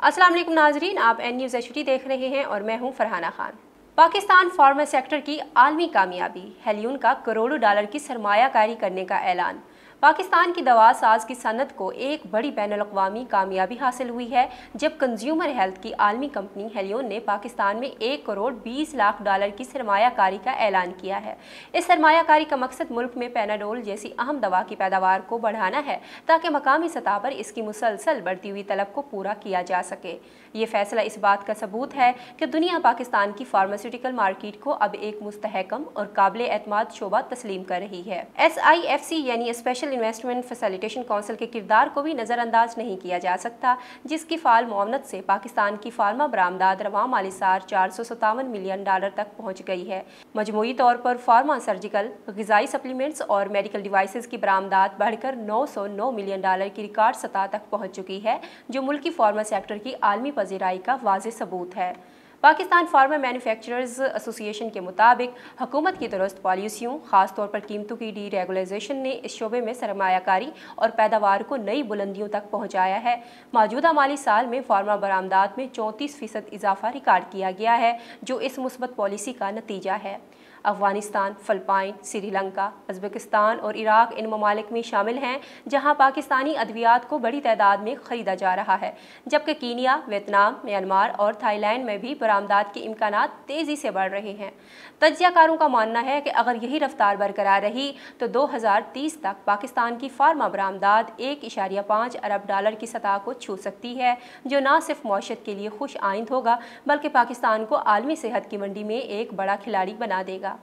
अस्सलाम वालेकुम नाजरीन, आप एन न्यूज़ एचडी देख रहे हैं और मैं हूं फरहाना खान। पाकिस्तान फार्मा सेक्टर की आलमी कामयाबी, हेलियन का करोड़ों डॉलर की सरमायाकारी करने का ऐलान। पाकिस्तान की दवा साज की सनत को एक बड़ी बैनुल-अक़वामी कामयाबी हासिल हुई है जब कंज्यूमर हेल्थ की आलमी कंपनी हेलियन ने पाकिस्तान में 1 करोड़ 20 लाख डॉलर की सरमायाकारी का ऐलान किया है। इस सरमायाकारी का मकसद मुल्क में पैनाडोल जैसी अहम दवा की पैदावार को बढ़ाना है ताकि मकामी सतह पर इसकी मुसलसल बढ़ती हुई तलब को पूरा किया जा सके। ये फैसला इस बात का सबूत है कि दुनिया पाकिस्तान की फार्मास्यूटिकल मार्केट को अब एक मुस्तहकम और काबिल एतमाद शोबा तस्लीम कर रही है। SIFC यानी स्पेशल इन्वेस्टमेंट फैसिलिटेशन काउंसिल के किरदार को भी नज़रअंदाज नहीं किया जा सकता, जिसकी फाल मुआवनत से पाकिस्तान की फार्मा बरामदात रवां माली साल 457 मिलियन डॉलर तक पहुँच गई है। मजमूई तौर पर फार्मा, सर्जिकल, ग़िज़ाई सप्लीमेंट्स और मेडिकल डिवाइसेस की बरामदात बढ़कर 909 मिलियन डॉलर की रिकॉर्ड सतह तक पहुँच चुकी है, जो मुल्क की फार्मा सेक्टर की आलमी पजीराई का वाज़ेह सबूत है। पाकिस्तान फार्मा मैन्युफैक्चरर्स एसोसिएशन के मुताबिक हुकूमत की दुरुस्त पॉलिसियों, ख़ास तौर पर कीमतों की डीरेगुलाइजेशन ने इस शोबे में सरमायाकारी और पैदावार को नई बुलंदियों तक पहुँचाया है। मौजूदा माली साल में फार्मा बरामदात में 34% इजाफा रिकॉर्ड किया गया है, जो इस मुस्बत पॉलिसी का नतीजा है। अफगानिस्तान, फिलिपाइन, श्रीलंका, उज़्बेकिस्तान और इराक इन ममालिक में शामिल हैं जहां पाकिस्तानी अद्वियात को बड़ी तादाद में ख़रीदा जा रहा है, जबकि कीनिया, वियतनाम, म्यांमार और थाईलैंड में भी बरामदात के इम्कानात तेज़ी से बढ़ रहे हैं। तज्ज़ियाकारों का मानना है कि अगर यही रफ्तार बरकरार रही तो 2030 तक पाकिस्तान की फार्मा बरामदात 1.5 अरब डॉलर की सतह को छू सकती है, जो न सिर्फ मौशत के लिए खुश आइंद होगा बल्कि पाकिस्तान को आलमी सेहत की मंडी में एक बड़ा खिलाड़ी बना देगा।